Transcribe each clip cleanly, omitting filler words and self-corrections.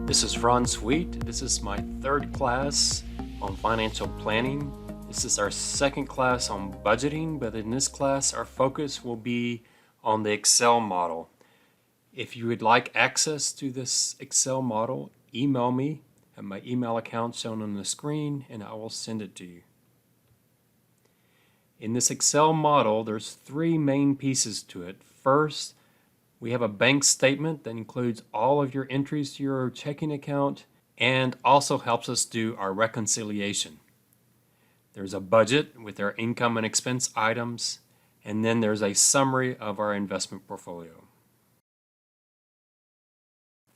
This is Ron Sweet. This is my third class on financial planning. This is our second class on budgeting, but in this class, our focus will be on the Excel model. If you would like access to this Excel model, email me at my email account shown on the screen, and I will send it to you. In this Excel model, there's three main pieces to it. First, we have a bank statement that includes all of your entries to your checking account and also helps us do our reconciliation. There's a budget with our income and expense items, and then there's a summary of our investment portfolio.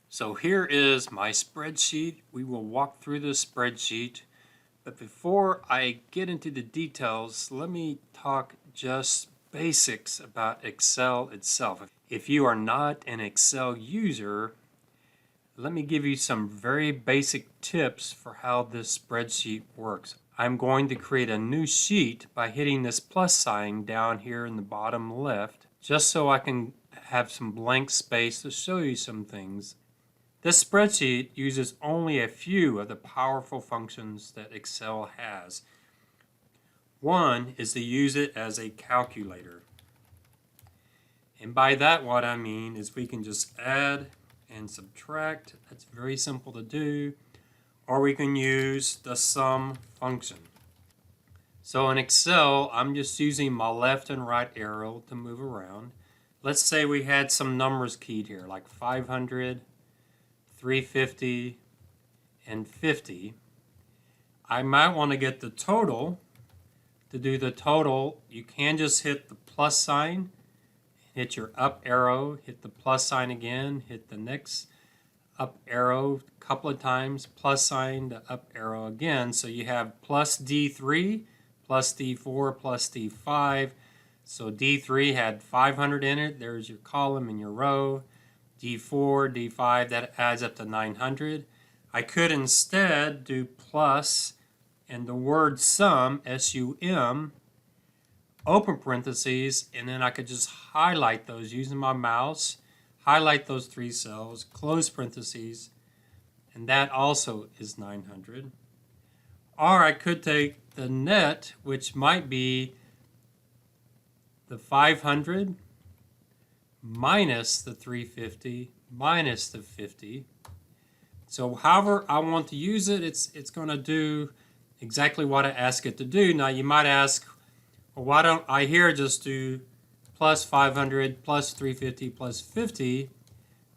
So here is my spreadsheet. We will walk through this spreadsheet, but before I get into the details, let me talk just basics about Excel itself. If you are not an Excel user, let me give you some very basic tips for how this spreadsheet works. I'm going to create a new sheet by hitting this plus sign down here in the bottom left, just so I can have some blank space to show you some things. This spreadsheet uses only a few of the powerful functions that Excel has. One is to use it as a calculator. And by that, what I mean is we can just add and subtract. That's very simple to do. Or we can use the sum function. So in Excel, I'm just using my left and right arrow to move around. Let's say we had some numbers keyed here, like 500, 350, and 50. I might want to get the total. To do the total, you can just hit the plus sign, hit your up arrow, hit the plus sign again, hit the next up arrow a couple of times, plus sign, the up arrow again. So you have plus D3, plus D4, plus D5. So D3 had 500 in it. There's your column and your row. D4, D5, that adds up to 900. I could instead do plus and the word sum, S-U-M, open parentheses, and then I could just highlight those using my mouse, highlight those three cells, close parentheses, and that also is 900. Or I could take the net, which might be the 500 minus the 350 minus the 50. So however I want to use it, it's going to do exactly what I ask it to do. Now you might ask, well, why don't I here just do plus 500 plus 350 plus 50?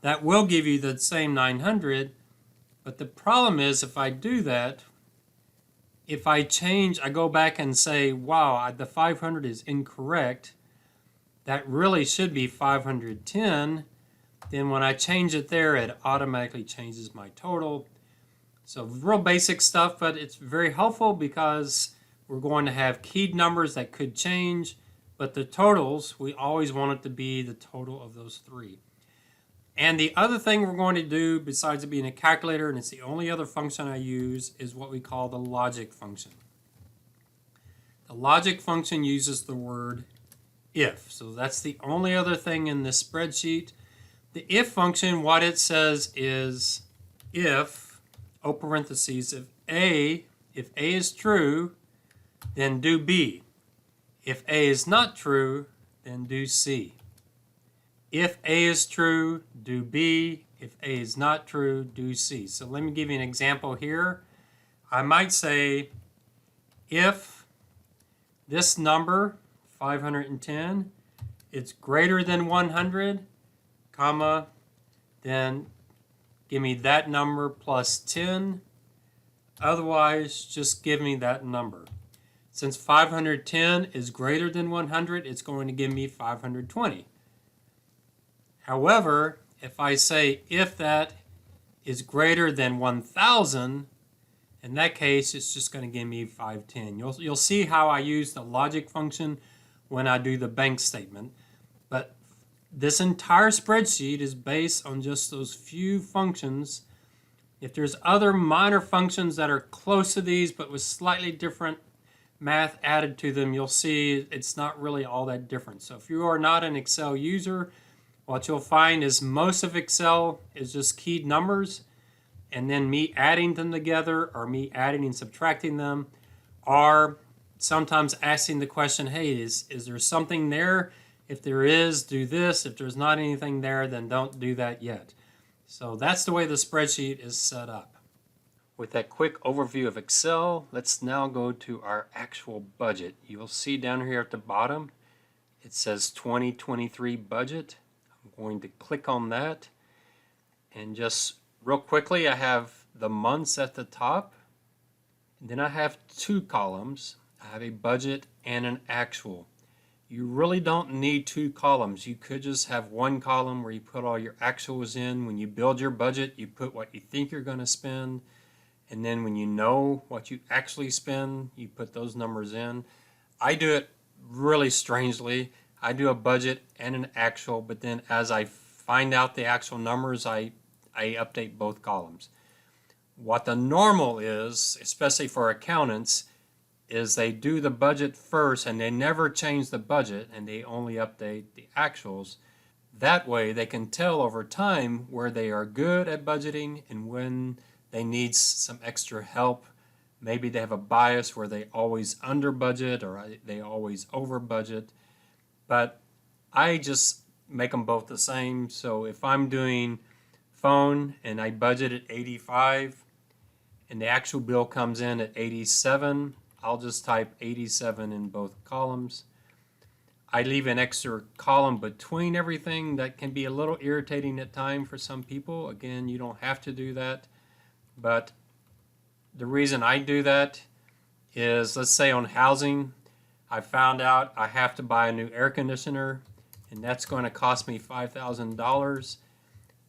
That will give you the same 900, but the problem is if I do that, if I change, I go back and say, wow, the 500 is incorrect. That really should be 510. Then when I change it there, it automatically changes my total. So real basic stuff, but it's very helpful because we're going to have keyed numbers that could change, but the totals, we always want it to be the total of those three. And the other thing we're going to do, besides it being a calculator, and it's the only other function I use, is what we call the logic function. The logic function uses the word if. So that's the only other thing in this spreadsheet. The if function, what it says is if, open parentheses, if A is true, then do B. If A is not true, then do C. If A is true, do B. If A is not true, do C. So let me give you an example here. I might say if this number, 510, it's greater than 100, comma, then give me that number plus 10. Otherwise, just give me that number. Since 510 is greater than 100, it's going to give me 520. However, if I say if that is greater than 1,000, in that case, it's just going to give me 510. You'll see how I use the logic function when I do the bank statement. But this entire spreadsheet is based on just those few functions. If there's other minor functions that are close to these but with slightly different math added to them, you'll see it's not really all that different. So if you are not an Excel user, what you'll find is most of Excel is just keyed numbers. and then me adding them together, or me adding and subtracting them, or sometimes asking the question, hey, is there something there? If there is, do this. If there's not anything there, then don't do that yet. So that's the way the spreadsheet is set up. With that quick overview of Excel, let's now go to our actual budget. You'll see down here at the bottom, it says 2023 budget. I'm going to click on that, and just real quickly, I have the months at the top. And then I have two columns. I have a budget and an actual. You really don't need two columns. You could just have one column where you put all your actuals in. When you build your budget, you put what you think you're going to spend. And then when you know what you actually spend, you put those numbers in. I do it really strangely. I do a budget and an actual, but then as I find out the actual numbers, I update both columns. What the normal is, especially for accountants, is they do the budget first and they never change the budget and they only update the actuals. That way they can tell over time where they are good at budgeting and when they need some extra help. Maybe they have a bias where they always under budget or they always over budget. But I just make them both the same. So if I'm doing phone and I budget at 85 and the actual bill comes in at 87, I'll just type 87 in both columns. I leave an extra column between everything. That can be a little irritating at times for some people. Again, you don't have to do that. But the reason I do that is, let's say on housing, I found out I have to buy a new air conditioner and that's going to cost me $5,000.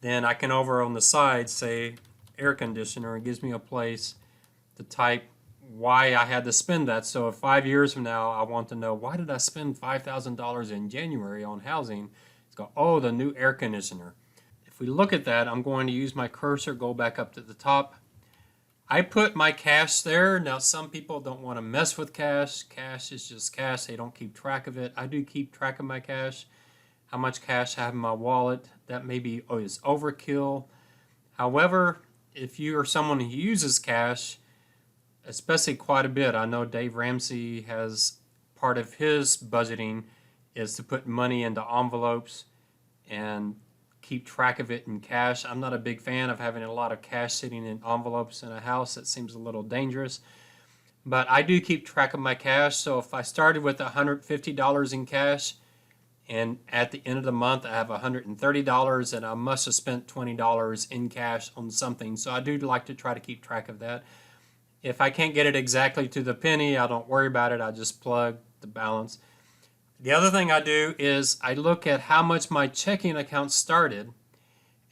Then I can over on the side say air conditioner. It gives me a place to type why I had to spend that. So if 5 years from now I want to know, why did I spend $5,000 in January on housing? It's go, oh, the new air conditioner. If we look at that, I'm going to use my cursor, go back up to the top. I put my cash there. Now some people don't want to mess with cash. Cash is just cash. They don't keep track of it. I do keep track of my cash, how much cash I have in my wallet. That maybe is overkill. However, if you are someone who uses cash, especially quite a bit, I know Dave Ramsey has part of his budgeting is to put money into envelopes and keep track of it in cash. I'm not a big fan of having a lot of cash sitting in envelopes in a house. That seems a little dangerous. But I do keep track of my cash. So if I started with $150 in cash and at the end of the month I have $130 and I must have spent $20 in cash on something. So I do like to try to keep track of that. If I can't get it exactly to the penny, I don't worry about it. I just plug the balance. The other thing I do is I look at how much my checking account started,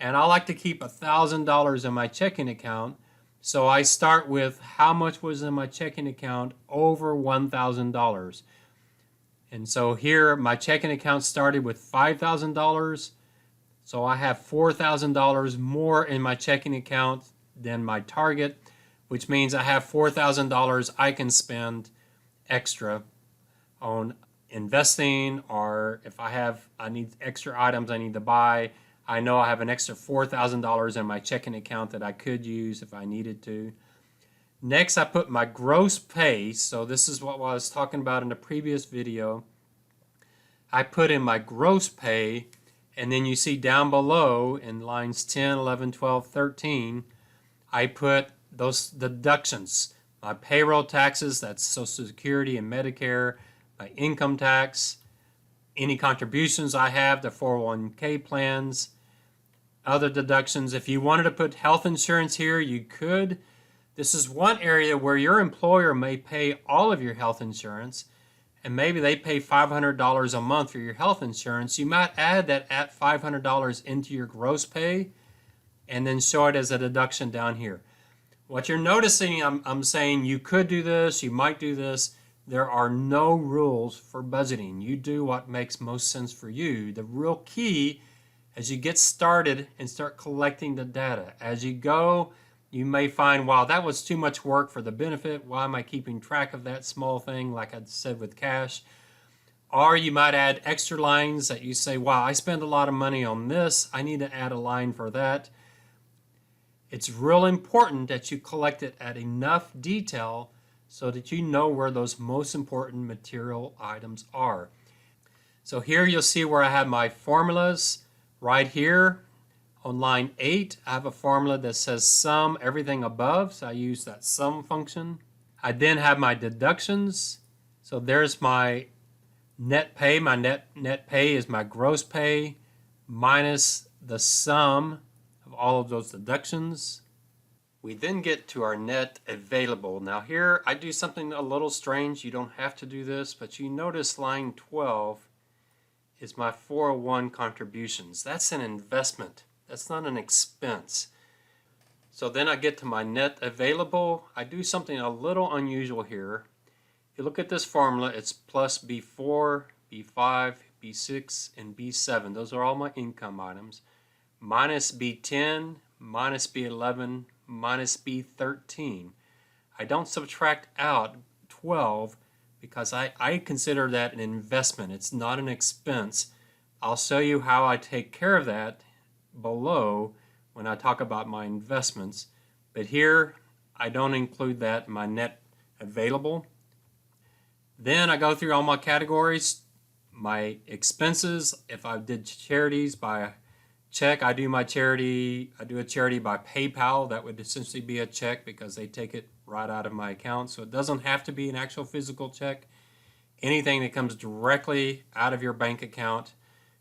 and I like to keep $1,000 in my checking account. So I start with how much was in my checking account over $1,000. And so here my checking account started with $5,000. So I have $4,000 more in my checking account than my target, which means I have $4,000 I can spend extra on investing, or if I need extra items I need to buy. I know I have an extra $4,000 in my checking account that I could use if I needed to. Next, I put my gross pay. So this is what I was talking about in the previous video. I put in my gross pay, and then you see down below in lines 10, 11, 12, 13, I put those deductions. My payroll taxes, that's Social Security and Medicare, my income tax, any contributions I have, the 401k plans, other deductions. If you wanted to put health insurance here, you could. This is one area where your employer may pay all of your health insurance, and maybe they pay $500 a month for your health insurance. You might add that at $500 into your gross pay and then show it as a deduction down here. What you're noticing, I'm saying you could do this, you might do this. There are no rules for budgeting. You do what makes most sense for you. The real key, as you get started and start collecting the data, as you go, you may find, wow, that was too much work for the benefit. Why am I keeping track of that small thing, like I said with cash? Or you might add extra lines that you say, wow, I spend a lot of money on this. I need to add a line for that. It's real important that you collect it at enough detail so that you know where those most important material items are. So here you'll see where I have my formulas right here. On line 8, I have a formula that says sum everything above, so I use that sum function. I then have my deductions. So there's my net pay. My net pay is my gross pay minus the sum of all of those deductions. We then get to our net available. Now here I do something a little strange. You don't have to do this, but you notice line 12 is my 401 contributions. That's an investment. That's not an expense. So then I get to my net available. I do something a little unusual here. If you look at this formula, it's plus B4, B5, B6, and B7. Those are all my income items. Minus B10, minus B11, minus B13. I don't subtract out 12 because I consider that an investment. It's not an expense. I'll show you how I take care of that below when I talk about my investments. But here, I don't include that in my net available. Then I go through all my categories, my expenses. If I did charities by check, I do a charity by PayPal. That would essentially be a check because they take it right out of my account. So it doesn't have to be an actual physical check. Anything that comes directly out of your bank account,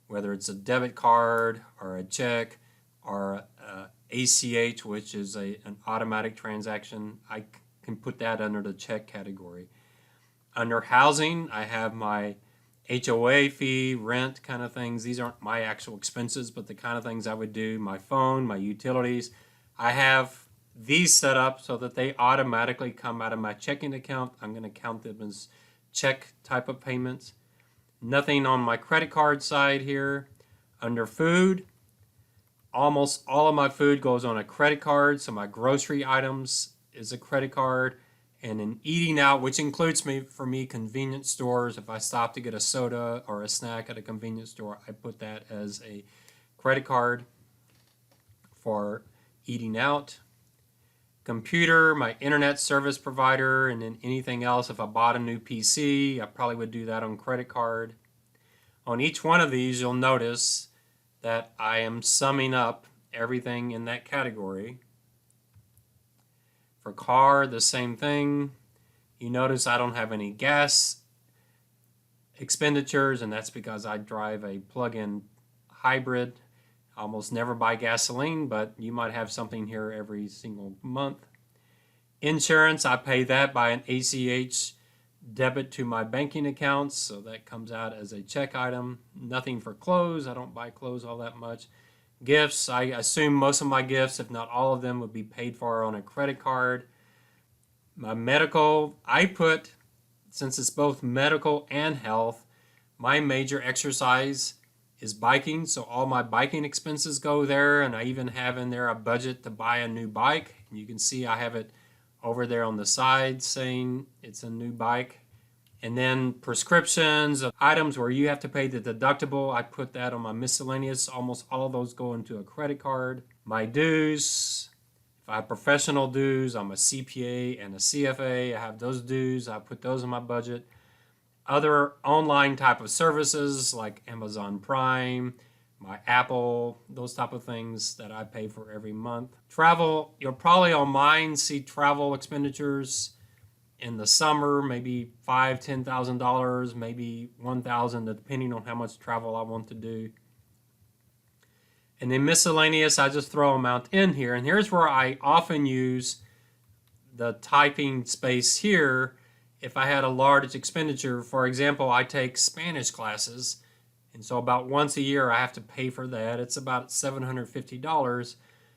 whether it's a debit card or a check or ACH, which is an automatic transaction, I can put that under the check category. Under housing, I have my HOA fee, rent kind of things. These aren't my actual expenses, but the kind of things I would do. My phone, my utilities. I have these set up so that they automatically come out of my checking account. I'm going to count them as check type of payments. Nothing on my credit card side here. Under food, almost all of my food goes on a credit card, so my grocery items is a credit card. And in eating out, which includes for me convenience stores, if I stop to get a soda or a snack at a convenience store, I put that as a credit card for eating out. Computer, my internet service provider, and then anything else. If I bought a new PC, I probably would do that on credit card. On each one of these, you'll notice that I am summing up everything in that category. For car, the same thing. You notice I don't have any gas expenditures, and that's because I drive a plug-in hybrid. I almost never buy gasoline, but you might have something here every single month. Insurance, I pay that by an ACH debit to my banking accounts, so that comes out as a check item. Nothing for clothes. I don't buy clothes all that much. Gifts, I assume most of my gifts, if not all of them, would be paid for on a credit card. My medical, I put, since it's both medical and health, my major exercise is biking, so all my biking expenses go there, and I even have in there a budget to buy a new bike. You can see I have it over there on the side saying it's a new bike. And then prescriptions, items where you have to pay the deductible, I put that on my miscellaneous. Almost all of those go into a credit card. My dues, if I have professional dues, I'm a CPA and a CFA. I have those dues, I put those in my budget. Other online type of services like Amazon Prime, my Apple, those type of things that I pay for every month. Travel, you'll probably on mine see travel expenditures in the summer, maybe $5,000, $10,000, maybe $1,000, depending on how much travel I want to do. And then miscellaneous, I just throw amount in here. And here's where I often use the typing space here. If I had a large expenditure, for example, I take Spanish classes, and so about once a year I have to pay for that. It's about $750.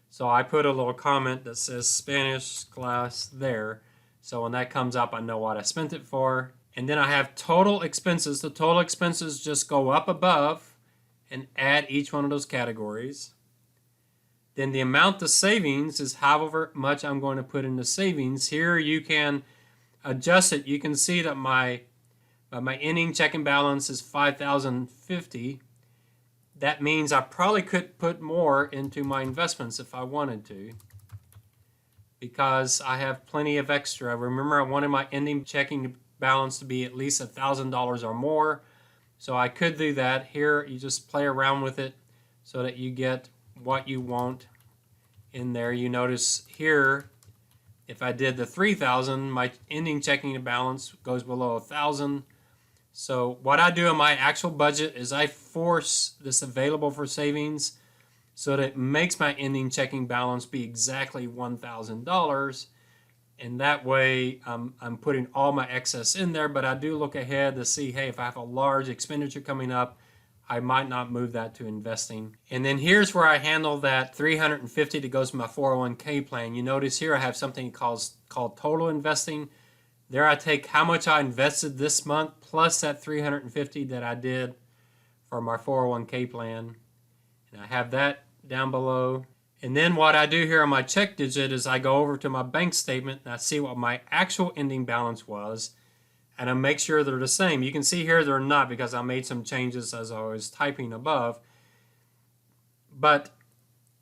So I put a little comment that says Spanish class there. So when that comes up, I know what I spent it for. And then I have total expenses. The total expenses just go up above and add each one of those categories. Then the amount of savings is however much I'm going to put into savings. Here you can adjust it. You can see that my ending checking balance is $5,050. That means I probably could put more into my investments if I wanted to. because I have plenty of extra. Remember, I wanted my ending checking balance to be at least $1,000 or more. So I could do that. Here, you just play around with it so that you get what you want in there. You notice here, if I did the 3,000, my ending checking balance goes below 1,000. So what I do in my actual budget is I force this available for savings so that it makes my ending checking balance be exactly $1,000. And that way I'm putting all my excess in there, but I do look ahead to see, hey, if I have a large expenditure coming up, I might not move that to investing. And then here's where I handle that $350 that goes to my 401k plan. You notice here I have something called total investing. There I take how much I invested this month plus that $350 that I did for my 401k plan. And I have that down below. And then what I do here on my check digit is I go over to my bank statement and I see what my actual ending balance was, and I make sure they're the same. You can see here they're not because I made some changes as I was typing above. But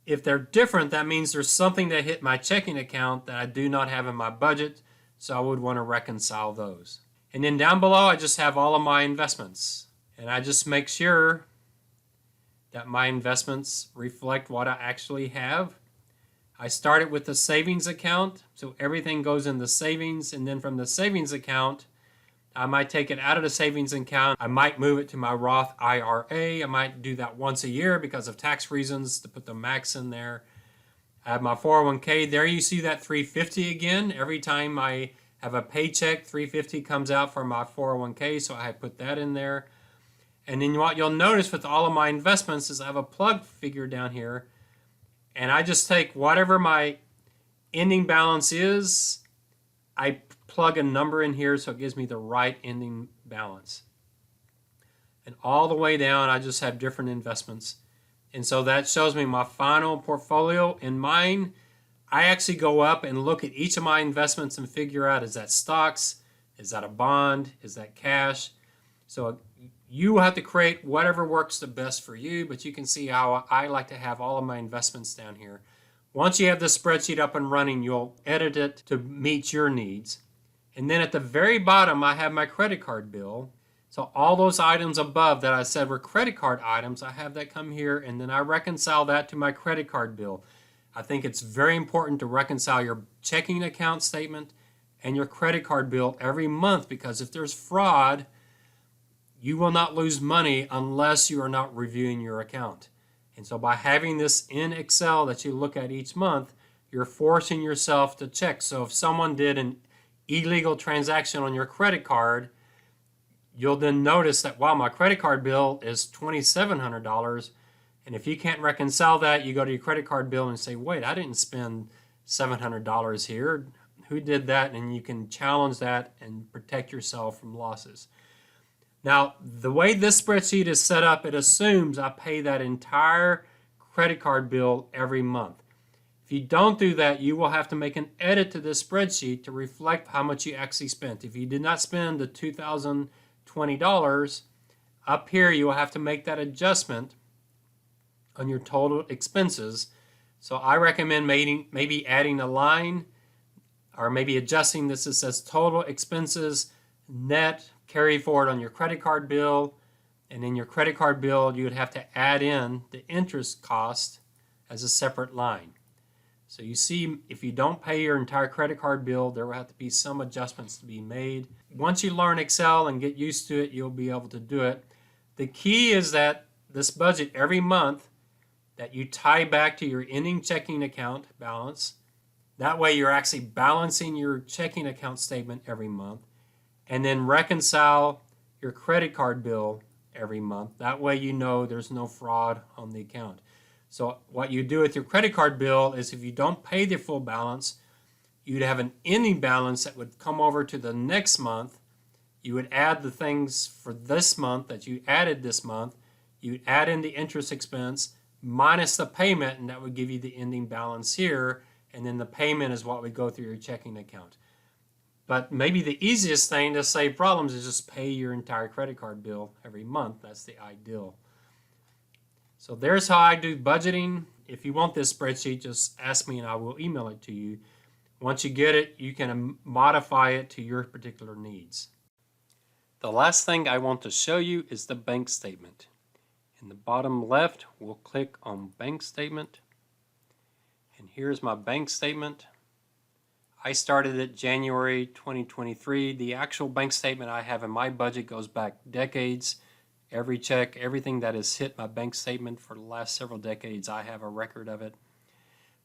if they're different, that means there's something that hit my checking account that I do not have in my budget, so I would want to reconcile those. And then down below I just have all of my investments, and I just make sure that my investments reflect what I actually have. I started with the savings account, so everything goes in the savings, and then from the savings account, I might take it out of the savings account. I might move it to my Roth IRA. I might do that once a year because of tax reasons to put the max in there. I have my 401k. There you see that $350 again. Every time I have a paycheck, $350 comes out for my 401k, so I put that in there. And then what you'll notice with all of my investments is I have a plug figure down here, and I just take whatever my ending balance is, I plug a number in here so it gives me the right ending balance. And all the way down I just have different investments. And so that shows me my final portfolio. In mine, I actually go up and look at each of my investments and figure out, is that stocks? Is that a bond? Is that cash? So you have to create whatever works the best for you, but you can see how I like to have all of my investments down here. Once you have this spreadsheet up and running, you'll edit it to meet your needs. And then at the very bottom, I have my credit card bill. So all those items above that I said were credit card items, I have that come here, and then I reconcile that to my credit card bill. I think it's very important to reconcile your checking account statement and your credit card bill every month, because if there's fraud, you will not lose money unless you are not reviewing your account. And so by having this in Excel that you look at each month, you're forcing yourself to check. So if someone did an illegal transaction on your credit card, you'll then notice that, wow, my credit card bill is $2,700. And if you can't reconcile that, you go to your credit card bill and say, wait, I didn't spend $700 here. Who did that? And you can challenge that and protect yourself from losses. Now, the way this spreadsheet is set up, it assumes I pay that entire credit card bill every month. If you don't do that, you will have to make an edit to this spreadsheet to reflect how much you actually spent. If you did not spend the $2,020, up here you will have to make that adjustment on your total expenses. So I recommend maybe adding a line, or maybe adjusting this. It says total expenses net carry forward on your credit card bill, and in your credit card bill you would have to add in the interest cost as a separate line. So you see, if you don't pay your entire credit card bill, there will have to be some adjustments to be made. Once you learn Excel and get used to it, you'll be able to do it. The key is that this budget every month, that you tie back to your ending checking account balance. That way you're actually balancing your checking account statement every month, and then reconcile your credit card bill every month. That way you know there's no fraud on the account. So what you do with your credit card bill is, if you don't pay the full balance, you'd have an ending balance that would come over to the next month. You would add the things for this month that you added this month. You would add in the interest expense minus the payment, and that would give you the ending balance here. And then the payment is what would go through your checking account. But maybe the easiest thing to save problems is just pay your entire credit card bill every month. That's the ideal. So there's how I do budgeting. If you want this spreadsheet, just ask me and I will email it to you. Once you get it, you can modify it to your particular needs. The last thing I want to show you is the bank statement. In the bottom left, we'll click on Bank Statement. And here's my bank statement. I started it January 2023. The actual bank statement I have in my budget goes back decades. Every check, everything that has hit my bank statement for the last several decades, I have a record of it.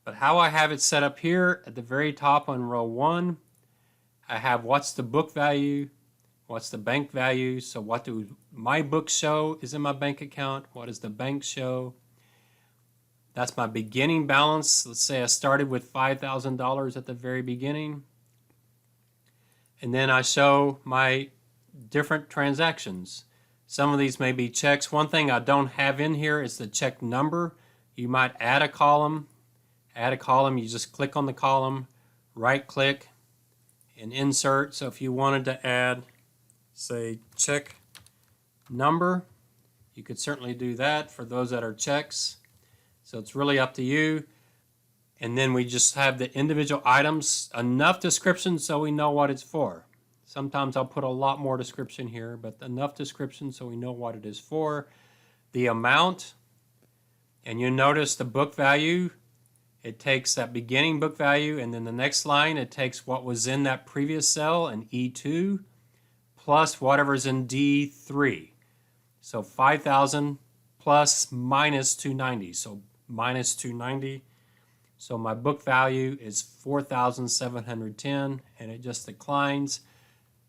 But how I have it set up here at the very top on row 1, I have what's the book value, what's the bank value, so what do my books show is in my bank account, what does the bank show. That's my beginning balance. Let's say I started with $5,000 at the very beginning. And then I show my different transactions. Some of these may be checks. One thing I don't have in here is the check number. You might add a column. Add a column, you just click on the column, right click, and insert. So if you wanted to add, say, check number, you could certainly do that for those that are checks. So it's really up to you. And then we just have the individual items, enough description so we know what it's for. Sometimes I'll put a lot more description here, but enough description so we know what it is for. The amount, and you notice the book value, it takes that beginning book value, and then the next line, it takes what was in that previous cell in E2 plus whatever's in D3. So 5,000 plus minus 290. So minus 290. So my book value is 4,710, and it just declines.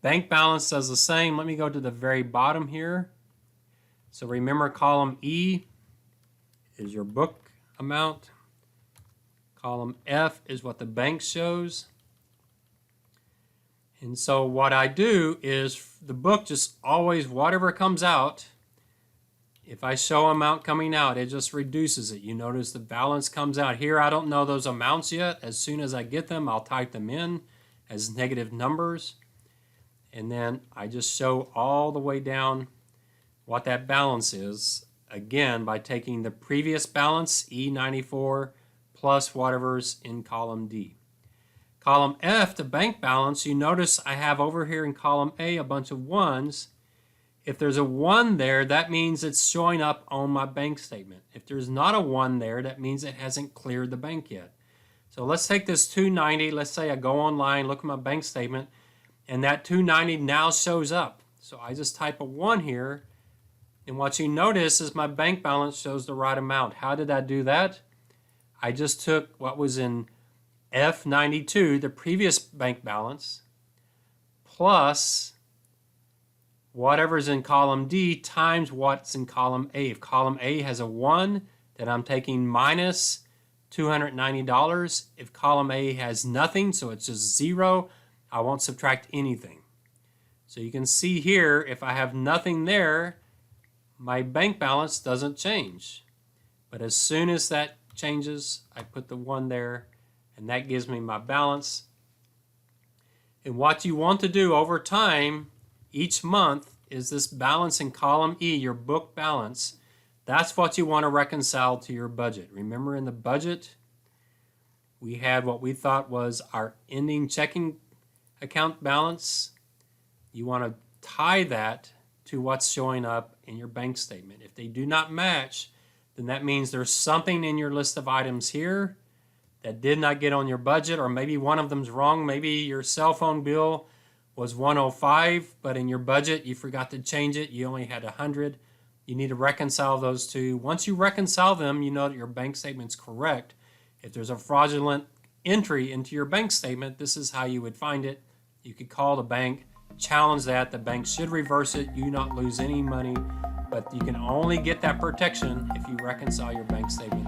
Bank balance does the same. Let me go to the very bottom here. So remember, column E is your book amount. Column F is what the bank shows. And so what I do is the book just always, whatever comes out, if I show amount coming out, it just reduces it. You notice the balance comes out here. I don't know those amounts yet. As soon as I get them, I'll type them in as negative numbers. And then I just show all the way down what that balance is, again, by taking the previous balance, E94, plus whatever's in column D. Column F, the bank balance, you notice I have over here in column A a bunch of ones. If there's a 1 there, that means it's showing up on my bank statement. If there's not a 1 there, that means it hasn't cleared the bank yet. So let's take this 290. Let's say I go online, look at my bank statement, and that 290 now shows up. So I just type a 1 here, and what you notice is my bank balance shows the right amount. How did I do that? I just took what was in F92, the previous bank balance, plus whatever's in column D times what's in column A. If column A has a 1, then I'm taking minus $290. If column A has nothing, so it's just 0, I won't subtract anything. So you can see here, if I have nothing there, my bank balance doesn't change. But as soon as that changes, I put the 1 there, and that gives me my balance. And what you want to do over time, each month, is this balance in column E, your book balance. That's what you want to reconcile to your budget. Remember, in the budget, we had what we thought was our ending checking account balance. You want to tie that to what's showing up in your bank statement. If they do not match, then that means there's something in your list of items here that did not get on your budget, or maybe one of them's wrong. Maybe your cell phone bill was 105, but in your budget you forgot to change it. You only had 100. You need to reconcile those two. Once you reconcile them, you know that your bank statement's correct. If there's a fraudulent entry into your bank statement, this is how you would find it. You could call the bank, challenge that. The bank should reverse it. You not lose any money, but you can only get that protection if you reconcile your bank statement